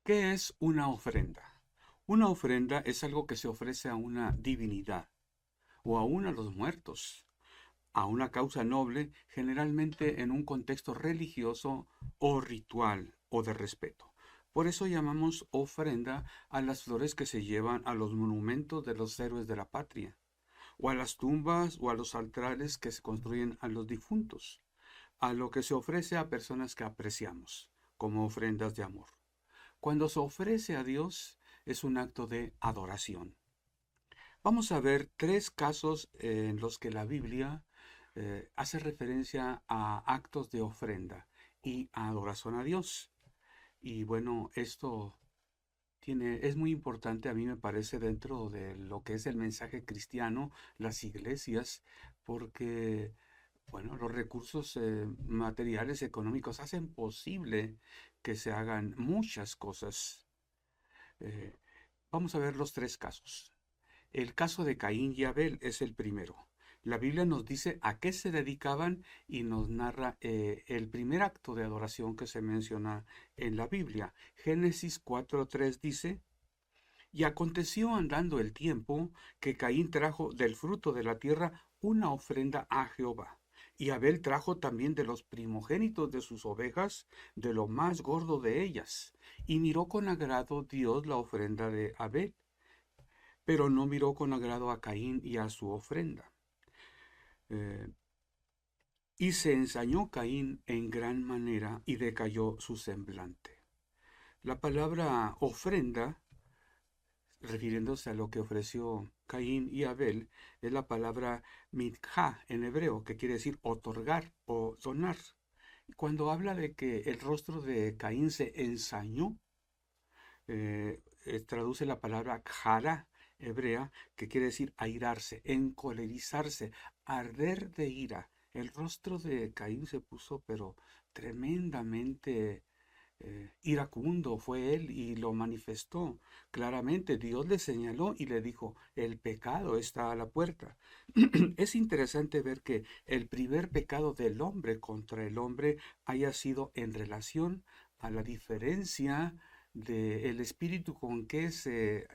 ¿Qué es una ofrenda? Una ofrenda es algo que se ofrece a una divinidad o aún a los muertos, a una causa noble, generalmente en un contexto religioso o ritual o de respeto. Por eso llamamos ofrenda a las flores que se llevan a los monumentos de los héroes de la patria, o a las tumbas o a los altares que se construyen a los difuntos, a lo que se ofrece a personas que apreciamos, como ofrendas de amor. Cuando se ofrece a Dios es un acto de adoración. Vamos a ver tres casos en los que la Biblia hace referencia a actos de ofrenda y a adoración a Dios. Y bueno, esto es muy importante a mí me parece dentro de lo que es el mensaje cristiano, las iglesias, porque bueno, los recursos materiales, económicos hacen posible que se hagan muchas cosas. Eh, Vamos a ver los tres casos. El caso de Caín y Abel es el primero. La Biblia nos dice a qué se dedicaban y nos narra el primer acto de adoración que se menciona en la Biblia. Génesis 4:3 dice, y aconteció andando el tiempo que Caín trajo del fruto de la tierra una ofrenda a Jehová. Y Abel trajo también de los primogénitos de sus ovejas, de lo más gordo de ellas. Y miró con agrado Dios la ofrenda de Abel, pero no miró con agrado a Caín y a su ofrenda. Eh, y se ensañó Caín en gran manera y decayó su semblante. La palabra ofrenda, refiriéndose a lo que ofreció Caín y Abel, es la palabra mitja en hebreo, que quiere decir otorgar o donar. Cuando habla de que el rostro de Caín se ensañó, traduce la palabra jara hebrea, que quiere decir airarse, encolerizarse, arder de ira. El rostro de Caín se puso, pero tremendamente iracundo fue él y lo manifestó claramente. Dios le señaló y le dijo, el pecado está a la puerta. Es interesante ver que el primer pecado del hombre contra el hombre haya sido en relación a la diferencia del espíritu con que se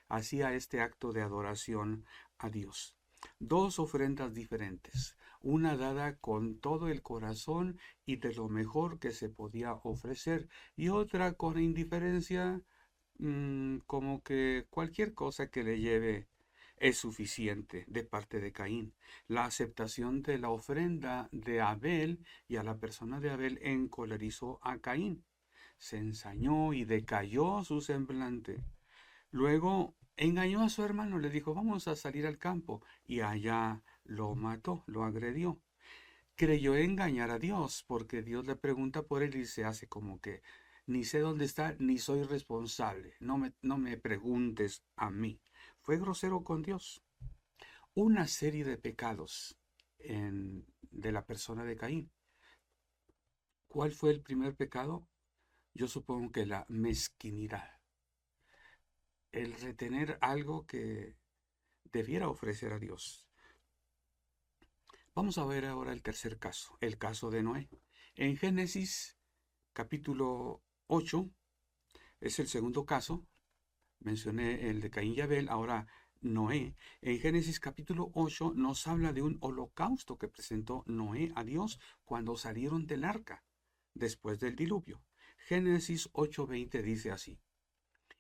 hacía este acto de adoración a Dios. Dos ofrendas diferentes, una dada con todo el corazón y de lo mejor que se podía ofrecer, y otra con indiferencia, como que cualquier cosa que le lleve es suficiente de parte de Caín. La aceptación de la ofrenda de Abel y a la persona de Abel encolerizó a Caín. Se ensañó y decayó su semblante. Luego engañó a su hermano, le dijo, vamos a salir al campo, y allá lo mató, lo agredió. Creyó engañar a Dios, porque Dios le pregunta por él y se hace como que ni sé dónde está, ni soy responsable, no me preguntes a mí. Fue grosero con Dios. Una serie de pecados de la persona de Caín. ¿Cuál fue el primer pecado? Yo supongo que la mezquinidad, el retener algo que debiera ofrecer a Dios. Vamos a ver ahora el tercer caso, el caso de Noé. En Génesis capítulo 8 es el segundo caso. Mencioné el de Caín y Abel, ahora Noé. En Génesis capítulo 8 nos habla de un holocausto que presentó Noé a Dios cuando salieron del arca, después del diluvio. Génesis 8:20 dice así.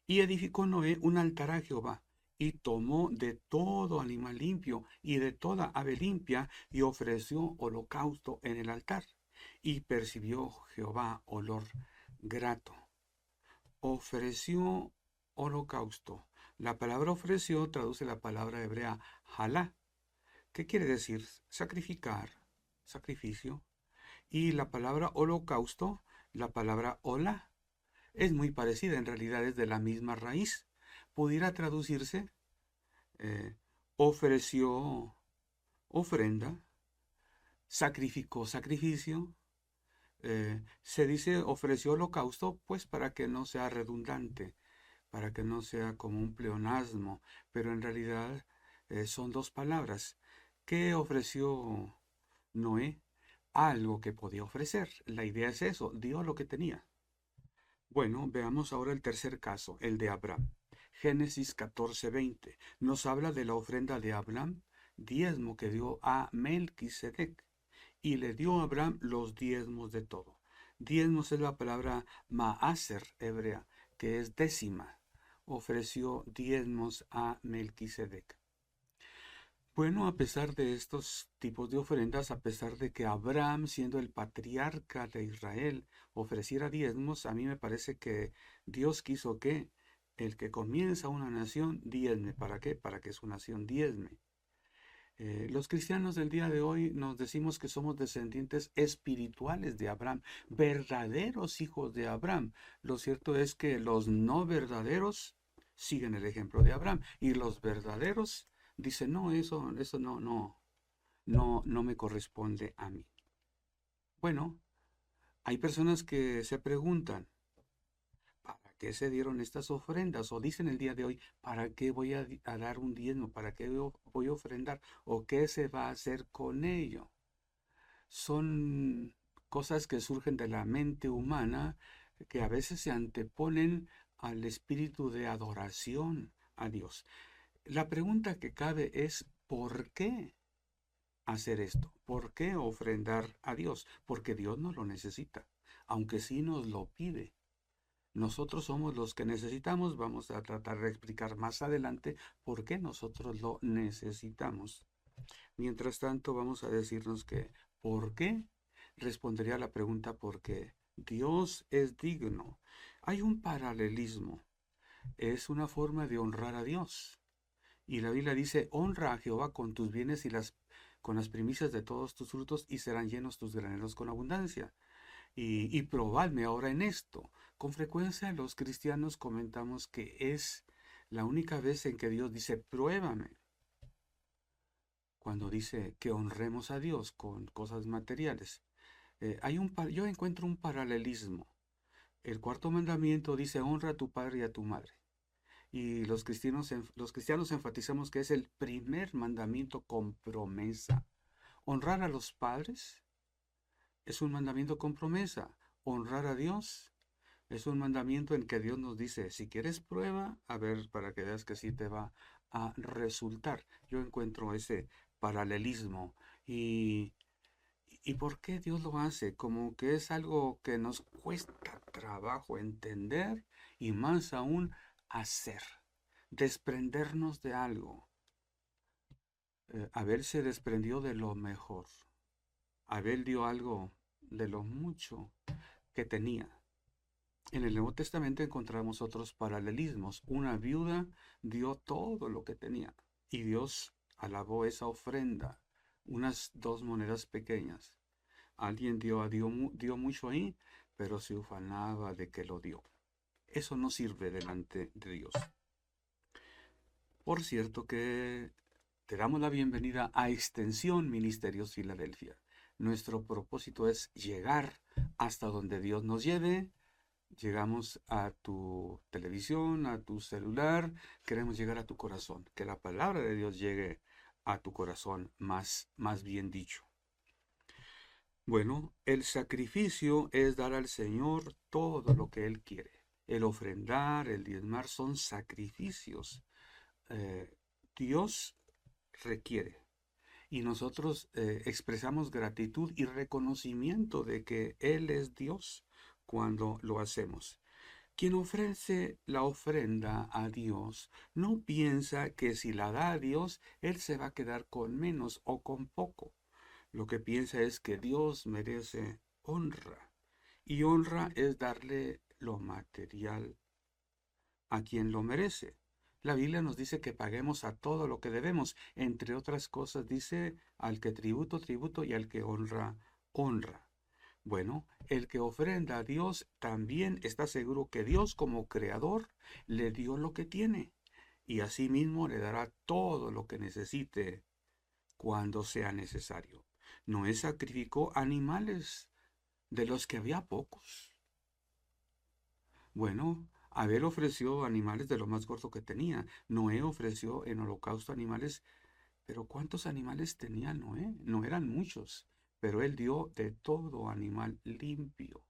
Y edificó Noé un altar a Jehová, y tomó de todo animal limpio y de toda ave limpia, y ofreció holocausto en el altar. Y percibió Jehová olor grato. Ofreció holocausto. La palabra ofreció traduce la palabra hebrea halá, que quiere decir sacrificar, sacrificio. Y la palabra holocausto, la palabra hola, es muy parecida, en realidad es de la misma raíz. Pudiera traducirse, eh, ofreció ofrenda, sacrificó sacrificio. Se dice ofreció holocausto, pues para que no sea redundante, para que no sea como un pleonasmo, pero en realidad son dos palabras. ¿Qué ofreció Noé? Algo que podía ofrecer. La idea es eso, dio lo que tenía. Bueno, veamos ahora el tercer caso, el de Abraham. Génesis 14:20 nos habla de la ofrenda de Abraham, diezmo que dio a Melquisedec, y le dio a Abraham los diezmos de todo. Diezmos es la palabra maaser hebrea, que es décima. Ofreció diezmos a Melquisedec. Bueno, a pesar de estos tipos de ofrendas, a pesar de que Abraham, siendo el patriarca de Israel, ofreciera diezmos, a mí me parece que Dios quiso que el que comienza una nación diezme. ¿Para qué? Para que su nación diezme. Los cristianos del día de hoy nos decimos que somos descendientes espirituales de Abraham, verdaderos hijos de Abraham. Lo cierto es que los no verdaderos siguen el ejemplo de Abraham y los verdaderos dicen, no, eso no me corresponde a mí. Bueno, hay personas que se preguntan, ¿para qué se dieron estas ofrendas? O dicen el día de hoy, ¿para qué voy a dar un diezmo? ¿Para qué voy a ofrendar? ¿O qué se va a hacer con ello? Son cosas que surgen de la mente humana que a veces se anteponen al espíritu de adoración a Dios. La pregunta que cabe es, ¿por qué hacer esto? ¿Por qué ofrendar a Dios? Porque Dios no lo necesita, aunque sí nos lo pide. Nosotros somos los que necesitamos. Vamos a tratar de explicar más adelante por qué nosotros lo necesitamos. Mientras tanto, vamos a decirnos que ¿por qué? Respondería a la pregunta porque Dios es digno. Hay un paralelismo. Es una forma de honrar a Dios. Y la Biblia dice, honra a Jehová con tus bienes y con las primicias de todos tus frutos y serán llenos tus graneros con abundancia. Y probadme ahora en esto. Con frecuencia los cristianos comentamos que es la única vez en que Dios dice, pruébame. Cuando dice que honremos a Dios con cosas materiales. Yo encuentro un paralelismo. El cuarto mandamiento dice, honra a tu padre y a tu madre. Y los cristianos enfatizamos que es el primer mandamiento con promesa. Honrar a los padres es un mandamiento con promesa. Honrar a Dios es un mandamiento en que Dios nos dice, si quieres prueba, a ver, para que veas que sí te va a resultar. Yo encuentro ese paralelismo. ¿Y, y por qué Dios lo hace? Como que es algo que nos cuesta trabajo entender y más aún hacer. Desprendernos de algo. Abel se desprendió de lo mejor. Abel dio algo de lo mucho que tenía. En el Nuevo Testamento encontramos otros paralelismos. Una viuda dio todo lo que tenía y Dios alabó esa ofrenda, unas 2 monedas pequeñas. Alguien dio mucho ahí, pero se ufanaba de que lo dio. Eso no sirve delante de Dios. Por cierto que te damos la bienvenida a Extensión Ministerios Filadelfia. Nuestro propósito es llegar hasta donde Dios nos lleve. Llegamos a tu televisión, a tu celular, queremos llegar a tu corazón, que la palabra de Dios llegue a tu corazón, más bien dicho. Bueno, el sacrificio es dar al Señor todo lo que Él quiere. El ofrendar, el diezmar son sacrificios. Dios requiere. Y nosotros expresamos gratitud y reconocimiento de que Él es Dios cuando lo hacemos. Quien ofrece la ofrenda a Dios no piensa que si la da a Dios, Él se va a quedar con menos o con poco. Lo que piensa es que Dios merece honra. Y honra es darle lo material a quien lo merece. La Biblia nos dice que paguemos a todo lo que debemos. Entre otras cosas dice, al que tributo, tributo y al que honra, honra. Bueno, el que ofrenda a Dios también está seguro que Dios como creador le dio lo que tiene y asimismo le dará todo lo que necesite cuando sea necesario. Noé sacrificó animales de los que había pocos. Bueno, Abel ofreció animales de lo más gordo que tenía. Noé ofreció en holocausto animales, pero ¿cuántos animales tenía Noé? No eran muchos, pero él dio de todo animal limpio.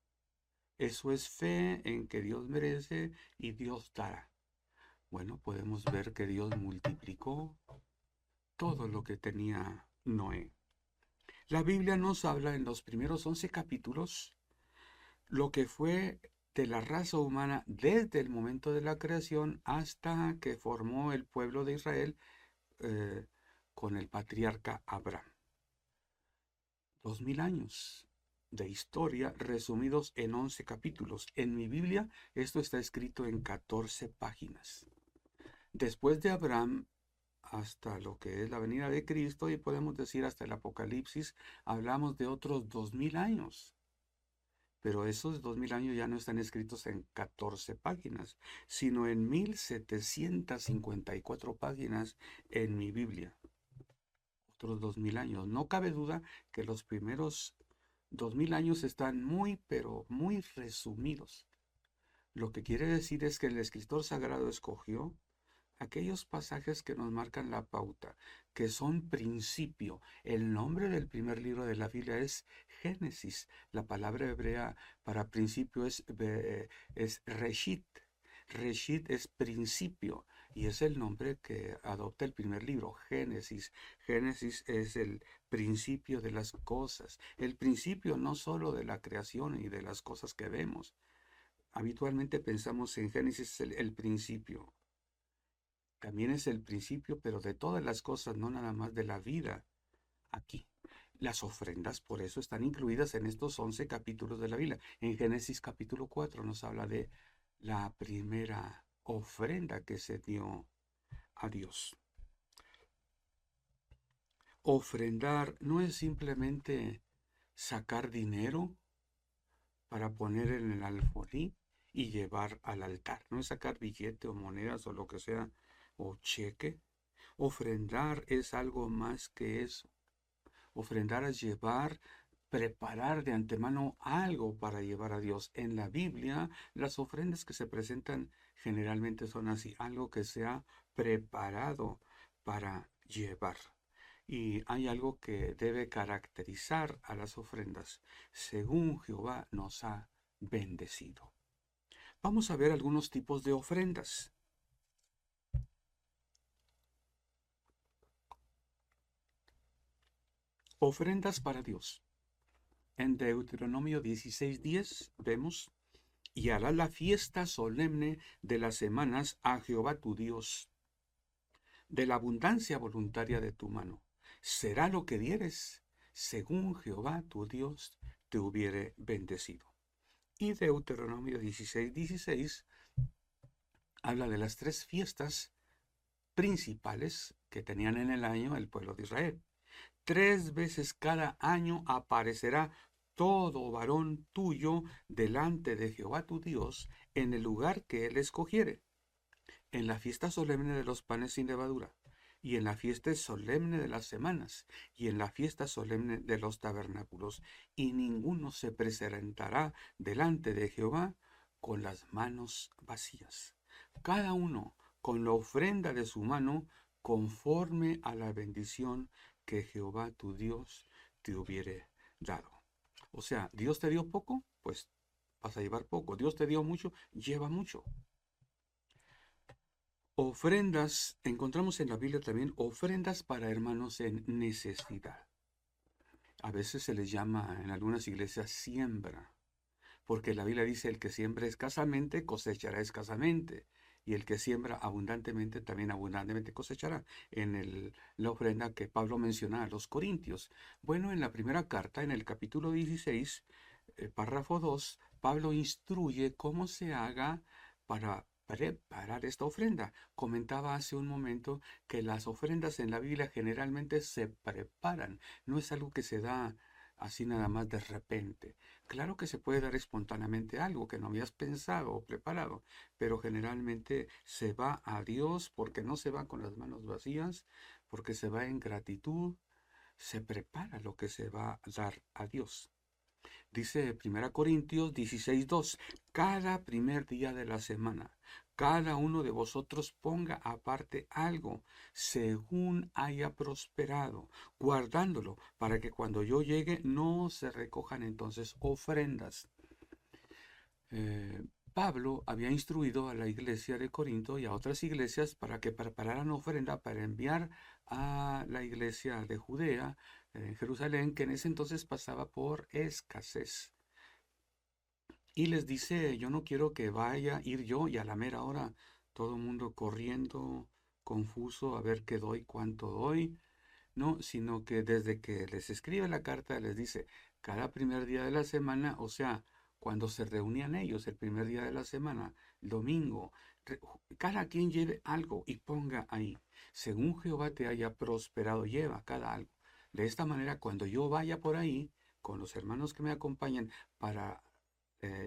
Eso es fe en que Dios merece y Dios dará. Bueno, podemos ver que Dios multiplicó todo lo que tenía Noé. La Biblia nos habla en los primeros 11 capítulos lo que fue de la raza humana desde el momento de la creación hasta que formó el pueblo de Israel eh, con el patriarca Abraham. 2000 años de historia resumidos en 11 capítulos. En mi Biblia esto está escrito en 14 páginas. Después de Abraham hasta lo que es la venida de Cristo y podemos decir hasta el Apocalipsis, hablamos de otros 2000 años. Pero esos 2000 años ya no están escritos en 14 páginas, sino en 1754 páginas en mi Biblia. Otros 2000 años. No cabe duda que los primeros 2000 años están muy, pero muy resumidos. Lo que quiere decir es que el escritor sagrado escogió aquellos pasajes que nos marcan la pauta, que son principio. El nombre del primer libro de la Biblia es Génesis. La palabra hebrea para principio es Reshit. Reshit es principio y es el nombre que adopta el primer libro, Génesis. Génesis es el principio de las cosas, el principio no solo de la creación y de las cosas que vemos. Habitualmente pensamos en Génesis el principio. También es el principio, pero de todas las cosas, no nada más de la vida aquí. Las ofrendas, por eso, están incluidas en estos 11 capítulos de la Biblia. En Génesis capítulo 4 nos habla de la primera ofrenda que se dio a Dios. Ofrendar no es simplemente sacar dinero para poner en el alfolí y llevar al altar. No es sacar billete o monedas o lo que sea, o cheque. Ofrendar es algo más que eso. Ofrendar es llevar, preparar de antemano algo para llevar a Dios. En la Biblia, las ofrendas que se presentan generalmente son así, algo que se ha preparado para llevar. Y hay algo que debe caracterizar a las ofrendas, según Jehová nos ha bendecido. Vamos a ver algunos tipos de ofrendas. Ofrendas para Dios. En Deuteronomio 16:10 vemos, y harás la fiesta solemne de las semanas a Jehová tu Dios, de la abundancia voluntaria de tu mano. Será lo que dieres, según Jehová tu Dios te hubiere bendecido. Y Deuteronomio 16:16 habla de las 3 fiestas principales que tenían en el año el pueblo de Israel. 3 veces cada año aparecerá todo varón tuyo delante de Jehová tu Dios en el lugar que él escogiere, en la fiesta solemne de los panes sin levadura, y en la fiesta solemne de las semanas, y en la fiesta solemne de los tabernáculos, y ninguno se presentará delante de Jehová con las manos vacías. Cada uno con la ofrenda de su mano, conforme a la bendición que Jehová tu Dios te hubiere dado. O sea, Dios te dio poco, pues vas a llevar poco. Dios te dio mucho, lleva mucho. Ofrendas, encontramos en la Biblia también ofrendas para hermanos en necesidad. A veces se les llama en algunas iglesias siembra, porque la Biblia dice el que siembra escasamente cosechará escasamente, y el que siembra abundantemente también abundantemente cosechará. La ofrenda que Pablo menciona a los Corintios. Bueno, en la primera carta, en el capítulo 16, párrafo 2, Pablo instruye cómo se haga para preparar esta ofrenda. Comentaba hace un momento que las ofrendas en la Biblia generalmente se preparan, no es algo que se da así nada más de repente. Claro que se puede dar espontáneamente algo que no habías pensado o preparado, pero generalmente se va a Dios porque no se va con las manos vacías, porque se va en gratitud, se prepara lo que se va a dar a Dios. Dice 1 Corintios 16:2, cada primer día de la semana, cada uno de vosotros ponga aparte algo, según haya prosperado, guardándolo, para que cuando yo llegue no se recojan entonces ofrendas. eh, Pablo había instruido a la iglesia de Corinto y a otras iglesias para que prepararan ofrenda para enviar a la iglesia de Judea, en Jerusalén, que en ese entonces pasaba por escasez. Y les dice, yo no quiero que vaya a ir yo y a la mera hora todo el mundo corriendo, confuso, a ver qué doy, cuánto doy. No, sino que desde que les escribe la carta les dice, cada primer día de la semana, o sea, cuando se reunían ellos, el primer día de la semana, el domingo, cada quien lleve algo y ponga ahí. Según Jehová te haya prosperado, lleva cada algo. De esta manera, cuando yo vaya por ahí, con los hermanos que me acompañan para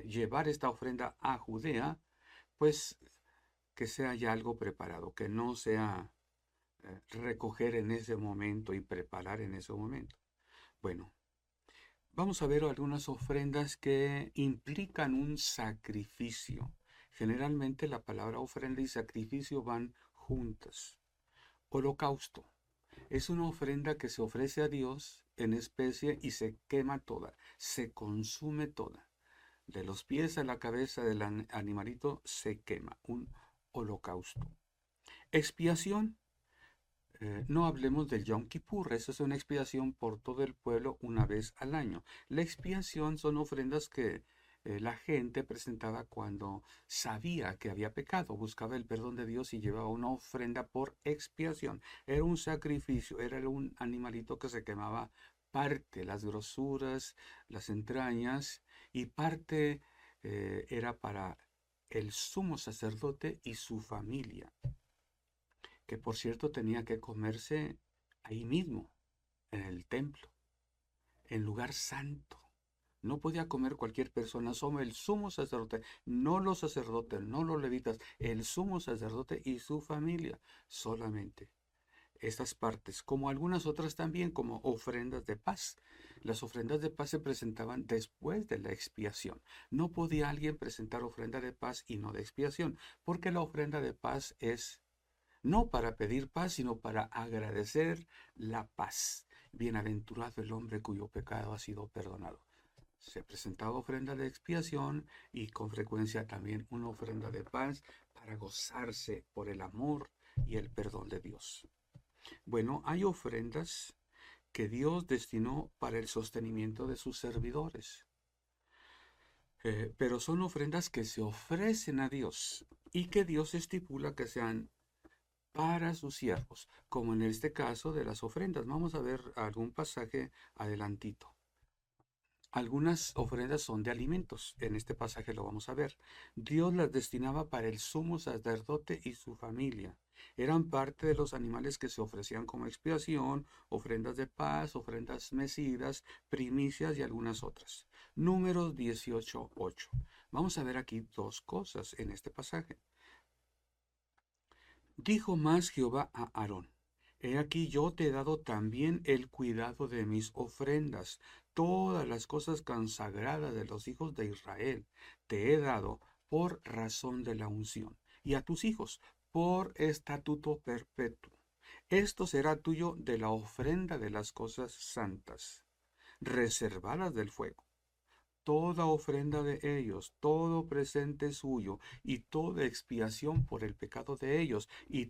llevar esta ofrenda a Judea, pues que sea ya algo preparado, que no sea recoger en ese momento y preparar en ese momento. Bueno, vamos a ver algunas ofrendas que implican un sacrificio. Generalmente la palabra ofrenda y sacrificio van juntas. Holocausto. Es una ofrenda que se ofrece a Dios en especie y se quema toda, se consume toda. De los pies a la cabeza del animalito se quema, un holocausto. Expiación. No hablemos del Yom Kippur, eso es una expiación por todo el pueblo una vez al año. La expiación son ofrendas que la gente presentaba cuando sabía que había pecado, buscaba el perdón de Dios y llevaba una ofrenda por expiación. Era un sacrificio, era un animalito que se quemaba parte, las grosuras, las entrañas, y parte era para el sumo sacerdote y su familia, que por cierto tenía que comerse ahí mismo, en el templo, en lugar santo. No podía comer cualquier persona, solo el sumo sacerdote, no los sacerdotes, no los levitas, el sumo sacerdote y su familia solamente. Estas partes, como algunas otras también, como ofrendas de paz. Las ofrendas de paz se presentaban después de la expiación. No podía alguien presentar ofrenda de paz y no de expiación, porque la ofrenda de paz es no para pedir paz, sino para agradecer la paz. Bienaventurado el hombre cuyo pecado ha sido perdonado. Se presentaba ofrenda de expiación y con frecuencia también una ofrenda de paz para gozarse por el amor y el perdón de Dios. Bueno, hay ofrendas que Dios destinó para el sostenimiento de sus servidores, pero son ofrendas que se ofrecen a Dios y que Dios estipula que sean para sus siervos, como en este caso de las ofrendas. Vamos a ver algún pasaje adelantito. Algunas ofrendas son de alimentos, en este pasaje lo vamos a ver. Dios las destinaba para el sumo sacerdote y su familia. Eran parte de los animales que se ofrecían como expiación, ofrendas de paz, ofrendas mecidas, primicias y algunas otras. Números 18:8. Vamos a ver aquí dos cosas en este pasaje. Dijo más Jehová a Aarón: He aquí yo te he dado también el cuidado de mis ofrendas, todas las cosas consagradas de los hijos de Israel, te he dado por razón de la unción, y a tus hijos por estatuto perpetuo. Esto será tuyo de la ofrenda de las cosas santas, reservadas del fuego. Toda ofrenda de ellos, todo presente suyo y toda expiación por el pecado de ellos y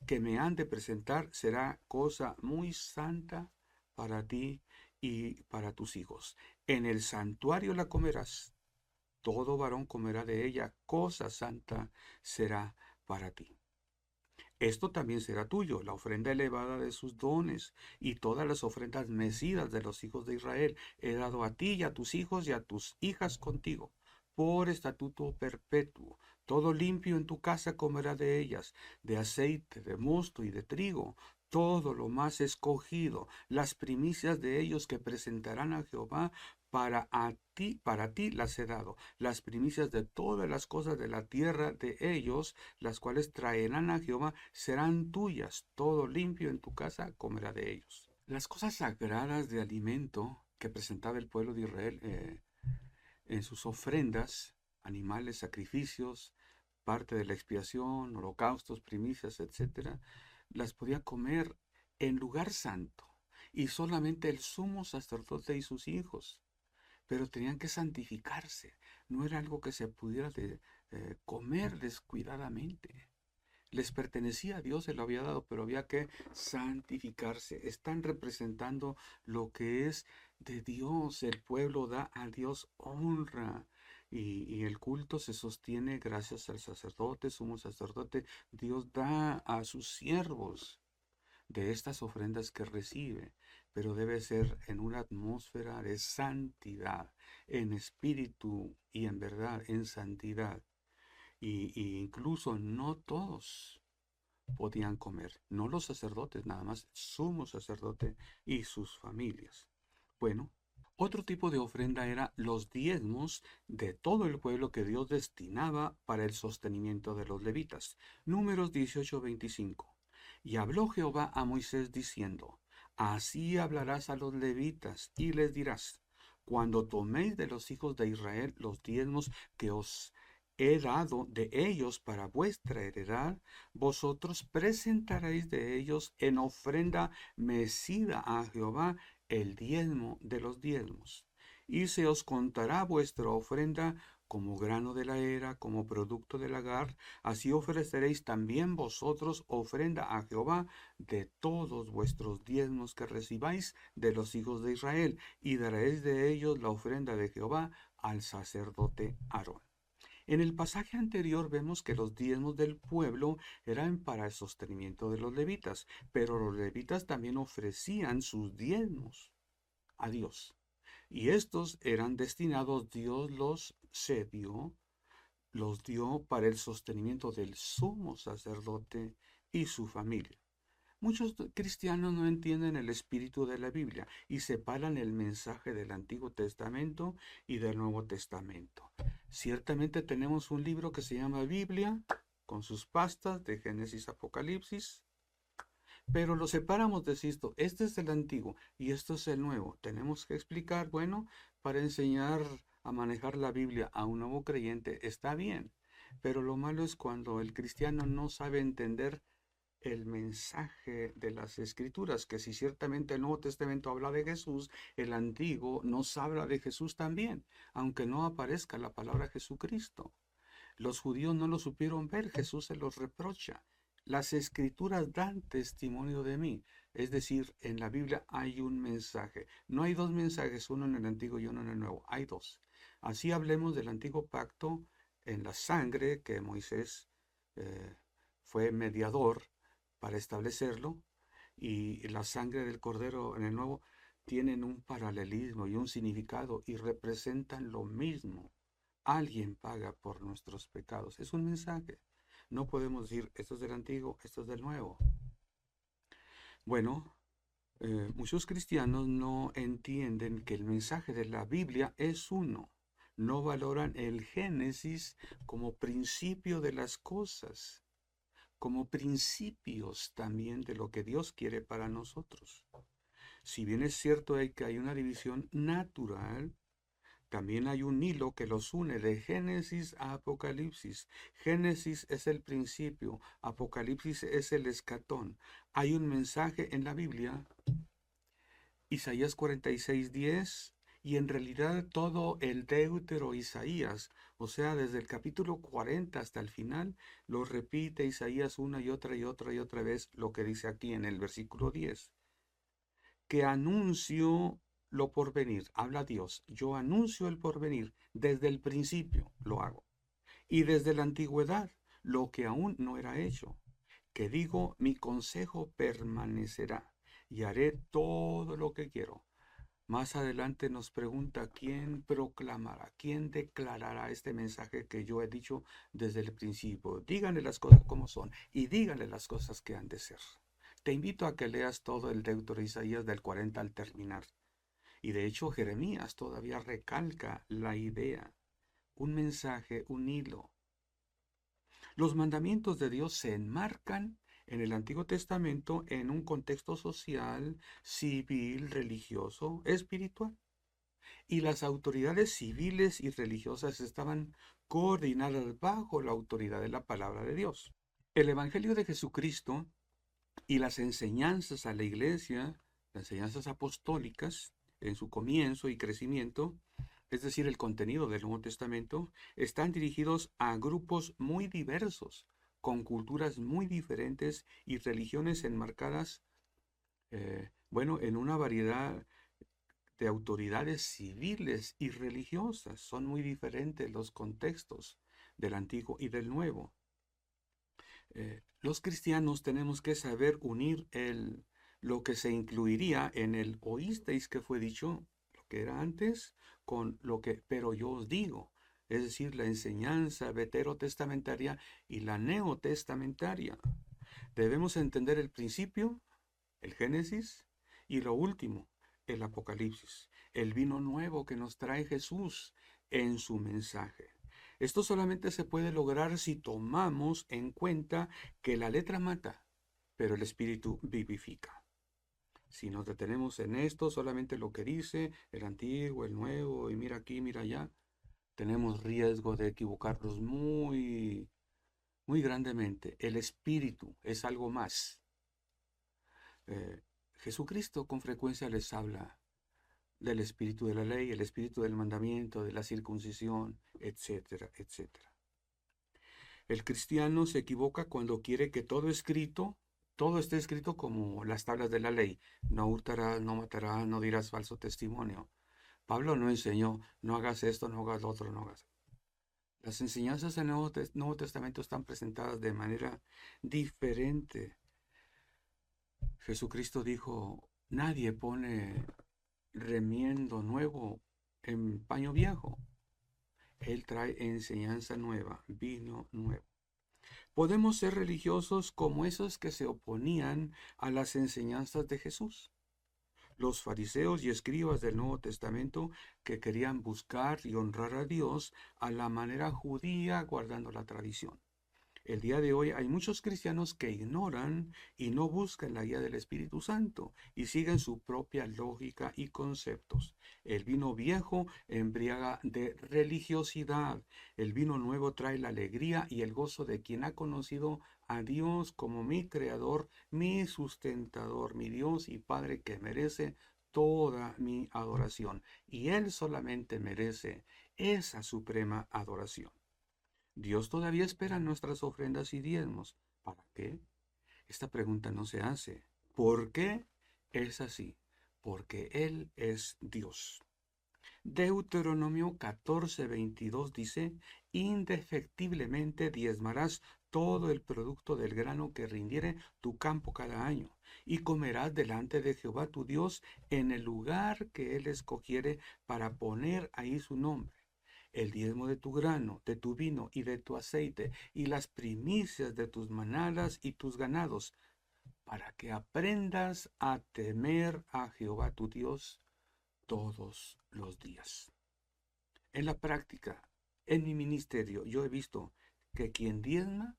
que me han de presentar será cosa muy santa para ti y para tus hijos. En el santuario la comerás, todo varón comerá de ella, cosa santa será para ti. Esto también será tuyo, la ofrenda elevada de sus dones y todas las ofrendas mecidas de los hijos de Israel. He dado a ti y a tus hijos y a tus hijas contigo, por estatuto perpetuo. Todo limpio en tu casa comerá de ellas, de aceite, de mosto y de trigo, todo lo más escogido, las primicias de ellos que presentarán a Jehová para ti las he dado, las primicias de todas las cosas de la tierra de ellos, las cuales traerán a Jehová, serán tuyas, todo limpio en tu casa comerá de ellos. Las cosas sagradas de alimento que presentaba el pueblo de Israel en sus ofrendas, animales, sacrificios, parte de la expiación, holocaustos, primicias, etcétera, las podía comer en lugar santo y solamente el sumo sacerdote y sus hijos. pero tenían que santificarse. No era algo que se pudiera comer descuidadamente. Les pertenecía a Dios, se lo había dado, pero había que santificarse. Están representando lo que es de Dios. El pueblo da a Dios honra. Y el culto se sostiene gracias al sacerdote, sumo sacerdote. Dios da a sus siervos de estas ofrendas que recibe, pero debe ser en una atmósfera de santidad, en espíritu y en verdad, en santidad. Y incluso no todos podían comer, no los sacerdotes, nada más sumo sacerdote y sus familias. Bueno, otro tipo de ofrenda era los diezmos de todo el pueblo que Dios destinaba para el sostenimiento de los levitas. Números 18:25. Y habló Jehová a Moisés diciendo, así hablarás a los levitas y les dirás, cuando toméis de los hijos de Israel los diezmos que os he dado de ellos para vuestra heredad, vosotros presentaréis de ellos en ofrenda mecida a Jehová el diezmo de los diezmos. Y se os contará vuestra ofrenda como grano de la era, como producto del lagar. Así ofreceréis también vosotros ofrenda a Jehová de todos vuestros diezmos que recibáis de los hijos de Israel, y daréis de ellos la ofrenda de Jehová al sacerdote Aarón. En el pasaje anterior vemos que los diezmos del pueblo eran para el sostenimiento de los levitas, pero los levitas también ofrecían sus diezmos a Dios. Y estos eran destinados, Dios los dio para el sostenimiento del sumo sacerdote y su familia. Muchos cristianos no entienden el espíritu de la Biblia y separan el mensaje del Antiguo Testamento y del Nuevo Testamento. Ciertamente tenemos un libro que se llama Biblia, con sus pastas de Génesis, Apocalipsis, pero lo separamos de esto. Este es el Antiguo y esto es el Nuevo. Tenemos que explicar, bueno, para enseñar a manejar la Biblia a un nuevo creyente está bien, pero lo malo es cuando el cristiano no sabe entender el mensaje de las Escrituras, que si ciertamente el Nuevo Testamento habla de Jesús, el Antiguo nos habla de Jesús también, aunque no aparezca la palabra Jesucristo. Los judíos no lo supieron ver, Jesús se los reprocha. Las Escrituras dan testimonio de mí, es decir, en la Biblia hay un mensaje. No hay dos mensajes, uno en el Antiguo y uno en el Nuevo, hay dos. Así hablemos del Antiguo Pacto en la sangre que Moisés fue mediador para establecerlo, y la sangre del Cordero en el Nuevo tienen un paralelismo y un significado y representan lo mismo. Alguien paga por nuestros pecados. Es un mensaje. No podemos decir, esto es del Antiguo, esto es del Nuevo. Bueno, muchos cristianos no entienden que el mensaje de la Biblia es uno. No valoran el Génesis como principio de las cosas, como principios también de lo que Dios quiere para nosotros. Si bien es cierto que hay una división natural, también hay un hilo que los une de Génesis a Apocalipsis. Génesis es el principio, Apocalipsis es el escatón. Hay un mensaje en la Biblia, Isaías 46:10, y en realidad todo el Deutero Isaías, o sea, desde el capítulo 40 hasta el final, lo repite Isaías una y otra y otra y otra vez lo que dice aquí en el versículo 10. Que anuncio lo porvenir, habla Dios, yo anuncio el porvenir, desde el principio lo hago, y desde la antigüedad, lo que aún no era hecho, que digo, mi consejo permanecerá, y haré todo lo que quiero. Más adelante nos pregunta quién proclamará, quién declarará este mensaje que yo he dicho desde el principio. Díganle las cosas como son y díganle las cosas que han de ser. Te invito a que leas todo el Deutero Isaías del 40 al terminar. Y de hecho Jeremías todavía recalca la idea, un mensaje, un hilo. Los mandamientos de Dios se enmarcan en el Antiguo Testamento en un contexto social, civil, religioso, espiritual. Y las autoridades civiles y religiosas estaban coordinadas bajo la autoridad de la palabra de Dios. El Evangelio de Jesucristo y las enseñanzas a la iglesia, las enseñanzas apostólicas, en su comienzo y crecimiento, es decir, el contenido del Nuevo Testamento, están dirigidos a grupos muy diversos, con culturas muy diferentes y religiones enmarcadas, en una variedad de autoridades civiles y religiosas. Son muy diferentes los contextos del Antiguo y del Nuevo. Los cristianos tenemos que saber unir lo que se incluiría en el oísteis que fue dicho, lo que era antes, con lo que, pero yo os digo, es decir, la enseñanza veterotestamentaria y la neotestamentaria. Debemos entender el principio, el Génesis, y lo último, el Apocalipsis, el vino nuevo que nos trae Jesús en su mensaje. Esto solamente se puede lograr si tomamos en cuenta que la letra mata, pero el espíritu vivifica. Si nos detenemos en esto, solamente lo que dice el antiguo, el nuevo, y mira aquí, mira allá, tenemos riesgo de equivocarnos muy, muy grandemente. El espíritu es algo más. Eh, Jesucristo con frecuencia les habla del espíritu de la ley, el espíritu del mandamiento, de la circuncisión, etcétera, etcétera. El cristiano se equivoca cuando quiere que todo esté escrito como las tablas de la ley. No hurtarás, no matarás, no dirás falso testimonio. Pablo no enseñó, no hagas esto, no hagas lo otro, no hagas. Las enseñanzas del Nuevo Testamento están presentadas de manera diferente. Jesucristo dijo, nadie pone remiendo nuevo en paño viejo. Él trae enseñanza nueva, vino nuevo. Podemos ser religiosos como esos que se oponían a las enseñanzas de Jesús. Los fariseos y escribas del Nuevo Testamento que querían buscar y honrar a Dios a la manera judía guardando la tradición. El día de hoy hay muchos cristianos que ignoran y no buscan la guía del Espíritu Santo y siguen su propia lógica y conceptos. El vino viejo embriaga de religiosidad. El vino nuevo trae la alegría y el gozo de quien ha conocido a Dios como mi creador, mi sustentador, mi Dios y Padre que merece toda mi adoración. Y Él solamente merece esa suprema adoración. Dios todavía espera nuestras ofrendas y diezmos. ¿Para qué? Esta pregunta no se hace. ¿Por qué es así? Porque Él es Dios. Deuteronomio 14:22 dice, indefectiblemente diezmarás todo el producto del grano que rindiere tu campo cada año, y comerás delante de Jehová tu Dios en el lugar que Él escogiere para poner ahí su nombre. El diezmo de tu grano, de tu vino y de tu aceite, y las primicias de tus manadas y tus ganados, para que aprendas a temer a Jehová tu Dios todos los días. En la práctica, en mi ministerio, yo he visto que quien diezma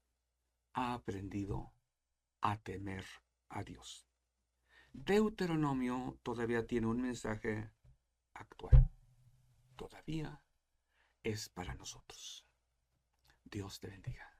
ha aprendido a temer a Dios. Deuteronomio todavía tiene un mensaje actual. Todavía es para nosotros. Dios te bendiga.